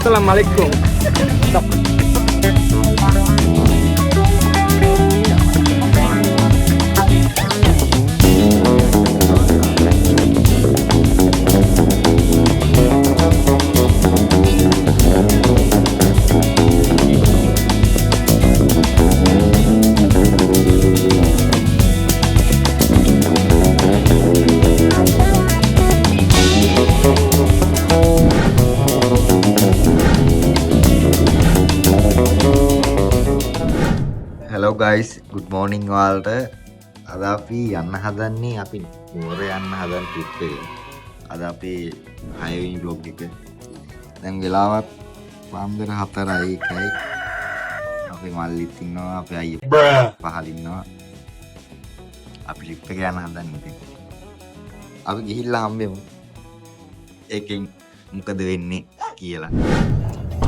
Assalamualaikum. Hello guys, good morning ඔයාලට. අද අපි යන්න හදන්නේ අපි නුවර යන්න හදන ට්‍රිප් එක. අද අපි 6 වෙනි vlog එක. දැන් වෙලාවත් පාන්දර 4:01යි. අපි මල්ලිත් ඉන්නවා, අපේ අයියා පහල ඉන්නවා. අපි ට්‍රිප් එක යන්න හදන්නේ ඉතින්. අපි ගිහිල්ලා හම්බෙමු. ඒකෙන් මොකද වෙන්නේ කියලා.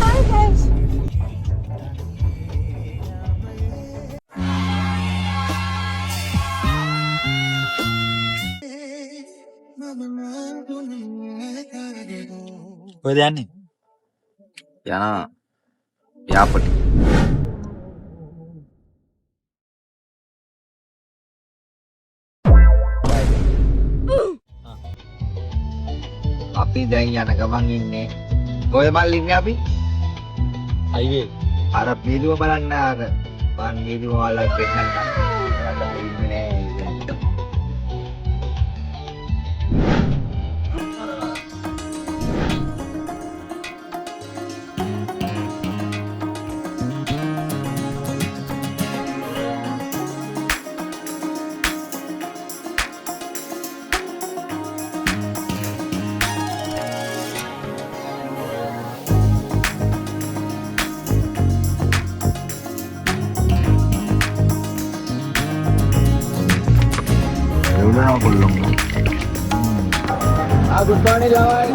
Hi guys. කොහෙද යන්නේ? යනවා යාපට. අපි දැන් යන ගමන් ඉන්නේ. කොහෙද මල්ලි ඉන්නේ අපි? highway. අර පීදුව බලන්න අර පාන් පීදුව වල පෙන්නන්න. අර ඉන්නේ නෑ. Udah belum. Agus Bani lawan.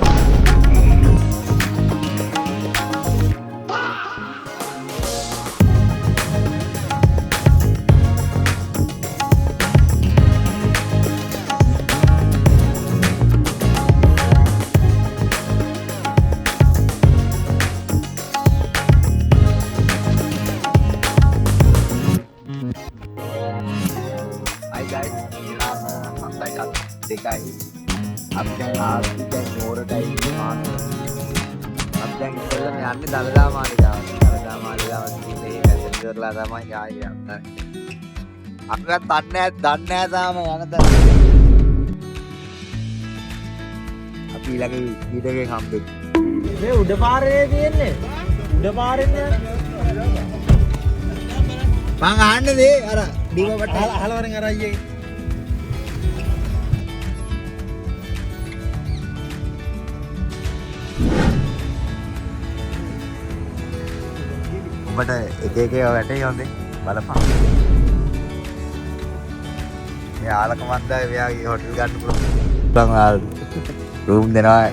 Hai guys, sampai DKI. අපි දැන් ආවි දැන් නුවරටයි මාත්. අපි දැන් ඉස්සෙල්ලා යන්නේ දලදා මාලිගාවට. දලදා මාලිගාවට ගිහින් ඒ වැසෙන් කරලා තමයි ආයේ යන්නේ. අපිවත් දන්නේ නැහැ තාම යන තැන. අපි ඊළඟ වීඩියෝ එකෙන් හම්බෙමු. මේ උඩ පාරේ තියෙන්නේ. උඩ පාරෙන් යන්නේ. මං අහන්නේ දේ අර දීවකට අහලවරෙන් අර අයියේ. උඹට එක එක වැටේ හොඳේ බලපන්. මේ ආලක මන්දා මෙයාගේ හොටල් ගන්න පුළුවන් රූම් දෙනවා.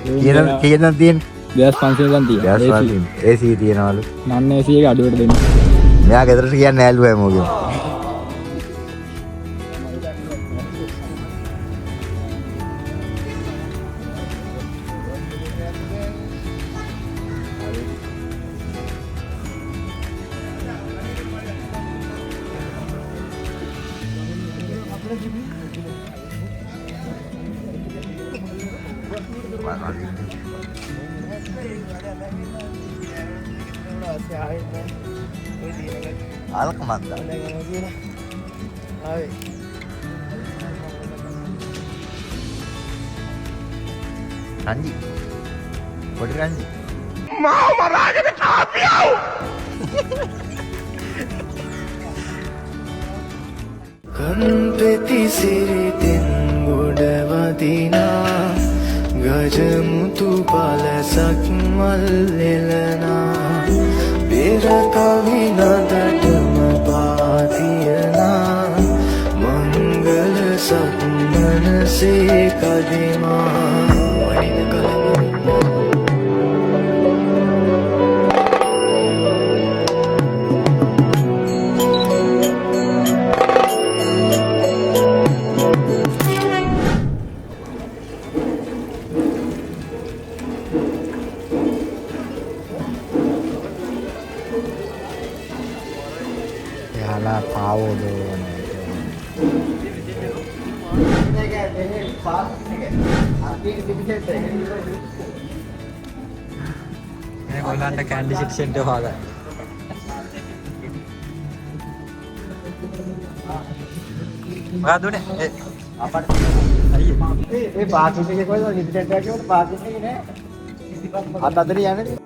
කීයද තියෙන්නේ? 2500 ගන්න තියෙනවා. AC තියනවලු. නන් AC එක අඩුවට දෙන්න. මෙයා ගෙදරට කියන්නේ ඇල්ලුවා මොකද? ආලක මන්දා. රංජි. පොඩි රංජි. මාව මරාගෙන කාපියව. කන්පෙති සිරිතෙන් ගොඩ වදිනා ගජමුතු පලසක් මල් එලනා පෙර කවි නදටම පාතියනා මංගල සක්මනසේ කදිමා වඩින කලබල Malah tahu dong. Ini kalau anda candy section tu ada. Berapa ni? Apa? Ini parking ni kau itu ni center kau parking ni ni. Ada tadi yang ni.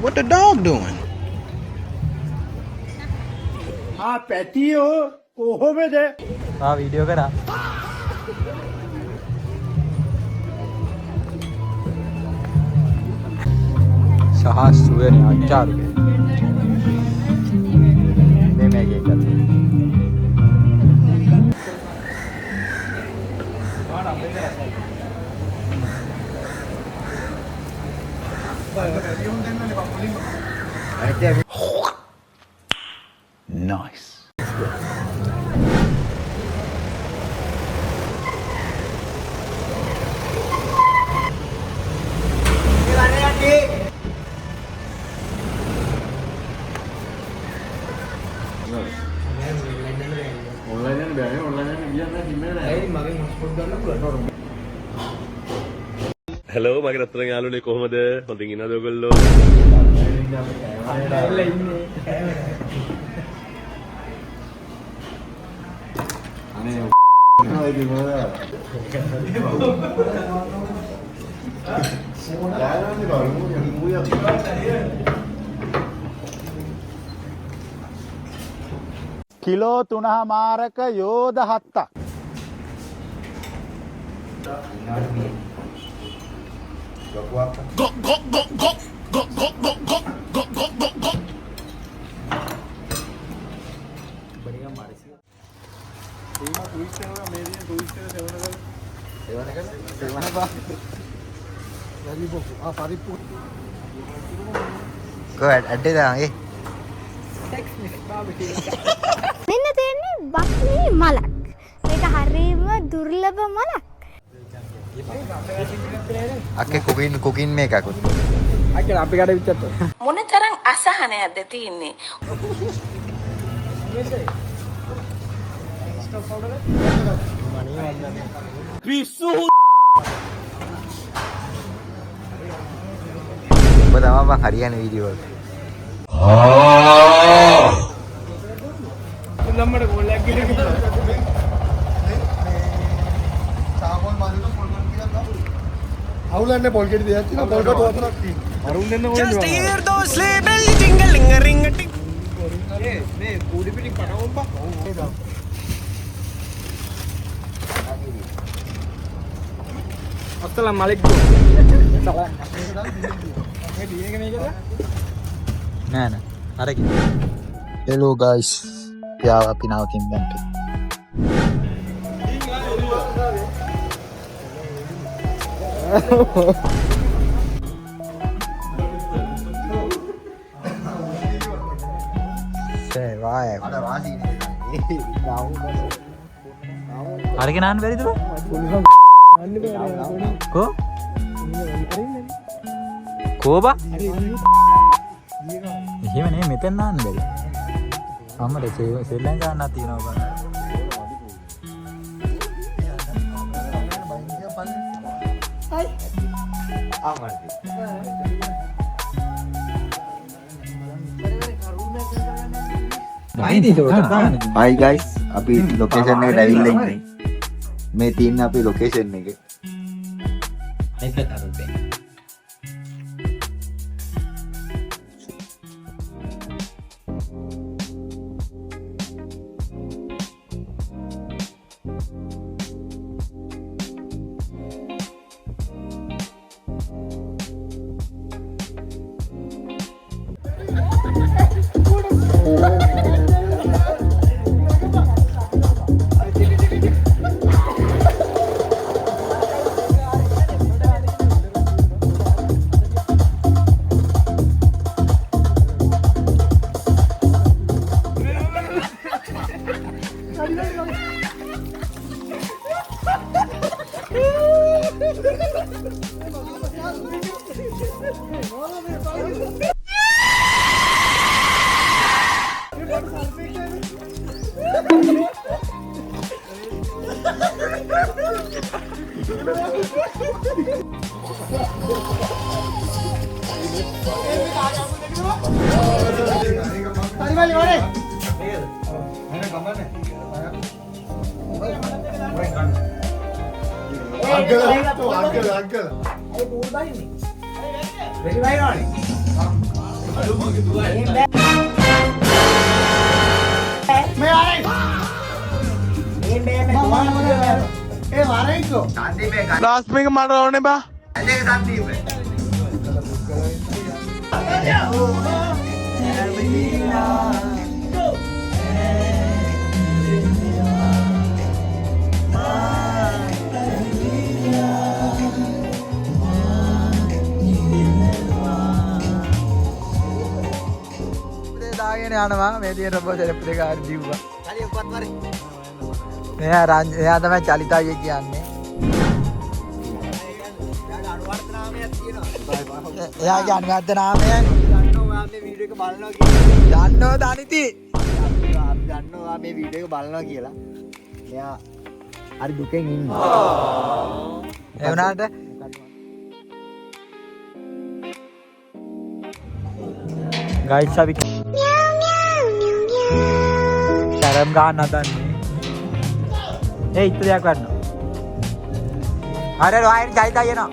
What the dog doing? Video kena. Sahas suwe ni acar ke. Ini mega kat. Nice. Hello, මගේ රත්තරන් යාළුවනේ කොහමද? හොඳින් ඉන්නවද ඔයගොල්ලෝ? Kilo 3මාරක යෝධ 7ක්. Kau ada dah eh. මෙන්න තියෙන්නේ බක්මී මලක්. මේක හරියම දුර්ලභ මලක්. Aku cooking make aku. මොනතරම් අසහනයක්ද තියෙන්නේ. Pertama bang harian video. අවුලන්නේ පොල් ගෙඩි දෙයක් තියෙනවා පොල් කට වතුරක් තියෙනවා. අරුන් දෙන්න ඕනේ. Just hear those sleigh bells jingling a ring a ting. මේ කූඩි පිටින් පනවම්පා. Assalamualaikum. Nah, nah. Ada kita. Hello guys. Ya අපි නවතින් දැන්ට. Saya Ada wasi ni. Ada kenan beri tu? Ko? Ko ba? එහෙම නේ මෙතෙන් නාන්න බැරි. අම්මට ශ්‍රී ලංකාව නැති වෙනවා බලන්න. Hi guys, අපි location එකට ඇවිල්ලා ඉන්නේ. මේ තියෙන අපේ location එක. මල්ලි වරේ. අංකල්. ලාස්ට් මේක මට ඕනේ බා. දාගෙන යනවා මේ තියෙන රොබෝ සෙලප් දෙක හරි දීුවා. හරි උපත් වරේ. එයා තමයි චලිතාවිය කියන්නේ. එයාගේ අනුවර්ත නාමය දන්නවා මේ වීඩියෝ එක බලනවා කියලා. දන්නෝ දනිති. දන්නවා මේ වීඩියෝ එක බලනවා කියලා. එයා හරි දුකෙන් ඉන්නවා. ඒ වුණාට गाइस अभी शर्म गाना हदන්නේ ඒ ඉතරයක් ගන්න අර වයින් ජයිතා යනවා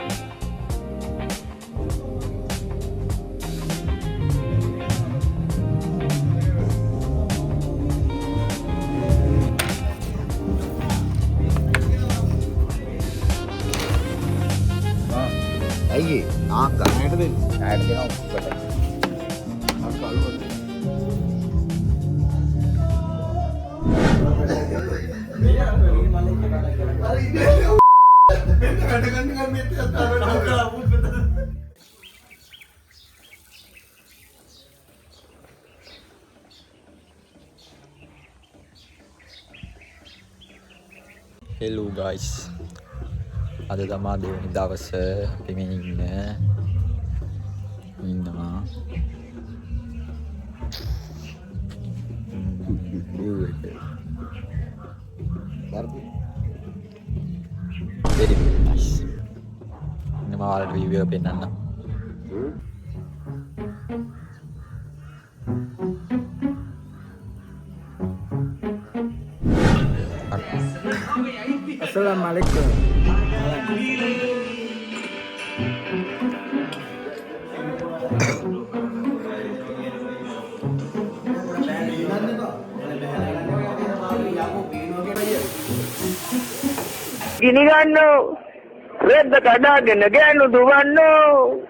අයියේ ආක්කා ඇයට දෙන්න ඇයට දෙනවා උඩට hello guys ada තමයි දෙවෙනි දවස අපි මේ ඉන්නවා very nice ඉන්න මාවලට රිවිව් එක පෙන්නන්න Assalamualaikum. Gini ganno, red kadaගෙන ගෑනු දුවන්නෝ.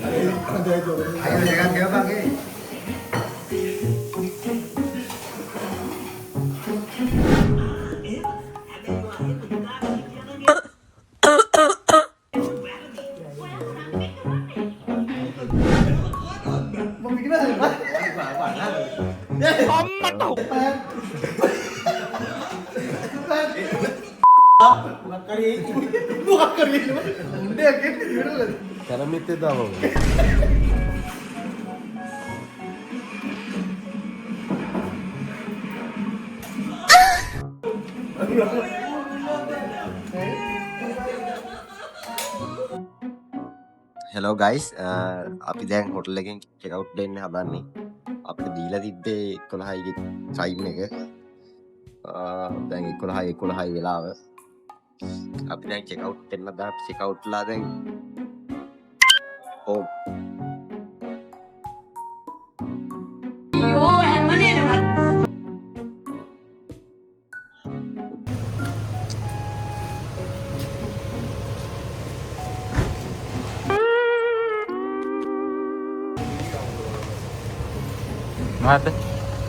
අයියෝ දෙකක් ගෙවපන්ගේ කරමිත්තේ දාමු. hello guys අපි දැන් හොටල් එකෙන් චෙක් අවුට් දෙන්න හදන්නේ අපිට දීලා තිබ්බේ 11යි ටයිම් එක දැන් 11යි වෙලාව අපි දැන් චෙක් අවුට් දෙන්න දා චෙක් අවුට් ලා දැන් ඕ මොකද්ද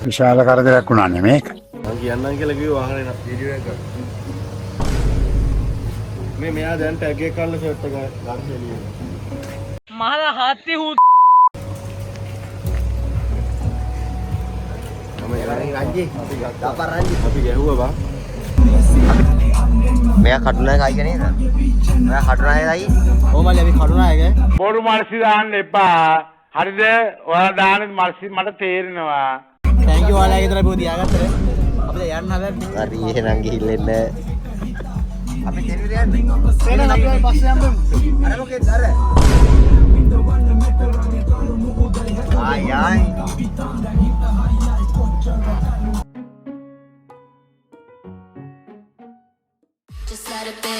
විශාල කරදරයක් වුණානේ මේක. මම කියන්නම් කියලා කිව්ව වාහනේ නා වීඩියෝ එක. මෙයා දැන් ටැග් එක කරලා ෂර්ට් එක ගන්න එළියේ. මහලා හාත්ති හූ රංජි දාපා රංජි අපි ගැහුවා බා. මෙයා කටුනායකයි නේද? මෙයා කටුනායකයි. ඕමලි අපි කඩුනායක බොරු මල්සි දාන්න එපා. හරිද? ඔයාලා දාන මල්සි මට තේරෙනවා. thank you ඔයාලා ගෙදර බෝ තියාගත්තට අපිට යන්න හදන්නේ හරි එහෙනම් ගිහිල්ලා අපි දෙන්නේ යන්නේ. එහෙනම් අපි ආයි පස්සේ යමු. අර මොකේද අර? ආයි. Just let it be.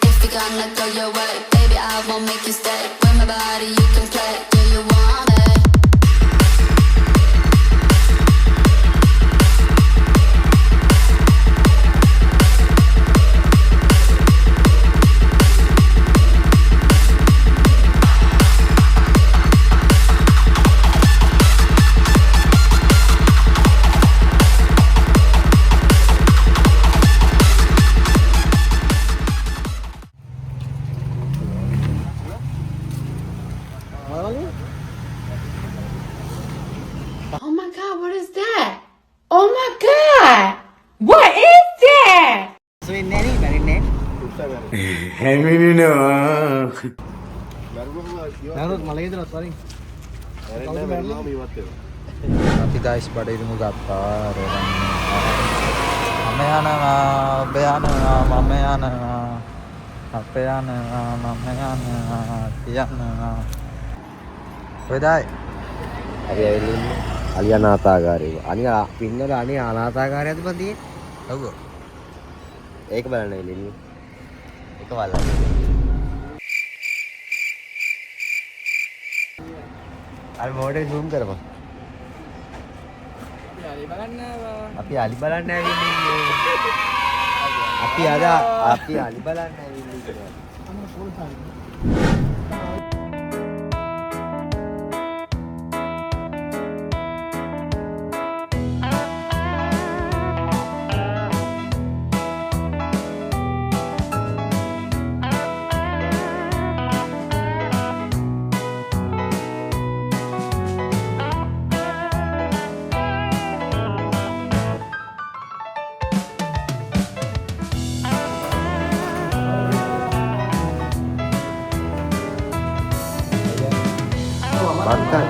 If you're gonna go your way, baby, I won't make you stay. With my body, you can play. Do you want it? Oh my god, what is that? Oh my god! What is that? So ඉන්නේ නේ මැරින්නේ. නරුත් මලේ ඉඳලා වරින්. අපි දායිස් බඩේරුමු ගත්තා මම යනවා ඔබ යනවා මම යනවා අප යනවා මම යනවා කියනවා ඔයදායි අපි ඇවිල්ලා ඉන්නේ අලියා අනාථාගාරේ. අනික පින්නල අනේ අනාථාගාරයද පන්තියේ? ඔව් ඒක බලන්න ඇවිල්ලා ඉන්නේ. ඒක බලන්න. අර මොඩේ zoom කරපන්. අපි අලි බලන්න ඇවිල්ලා ඉන්නේ. අපි අලි බලන්න ඇවිල්ලා ඉන්නේ. Makan.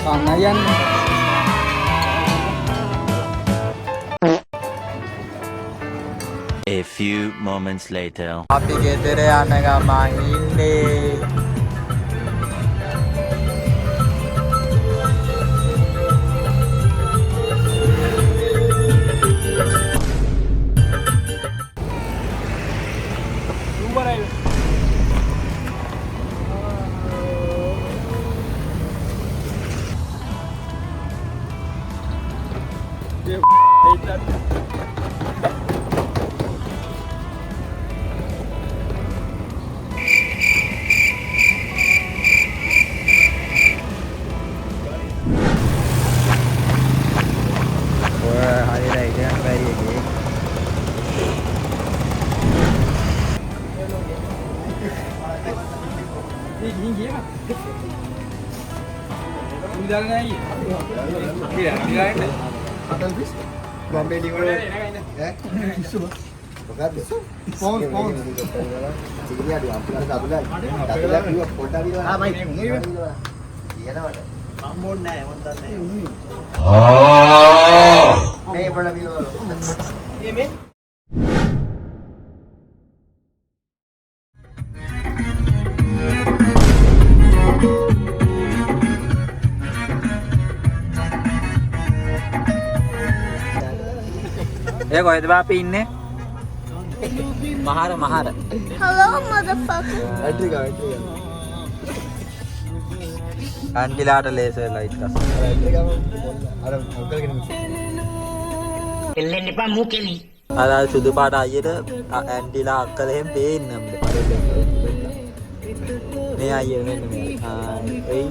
Pangayan. A few moments later. අපි ගෙදර යන ගමන් ඉන්නේ. ඒ කොහෙද බාපි ඉන්නේ? මහර. Hello, motherfucker. අන්තිලාට ලේසර් ලයිට් ගස්. අර මොකල්ගෙන එල්ලෙන්න එපා මූකෙලි. අර සුදු පාට අයියට ඇන්ටිලා අක්කල එහෙම පේන්නේ නැහැ. මේ අයිය මෙන්න මේ. එයි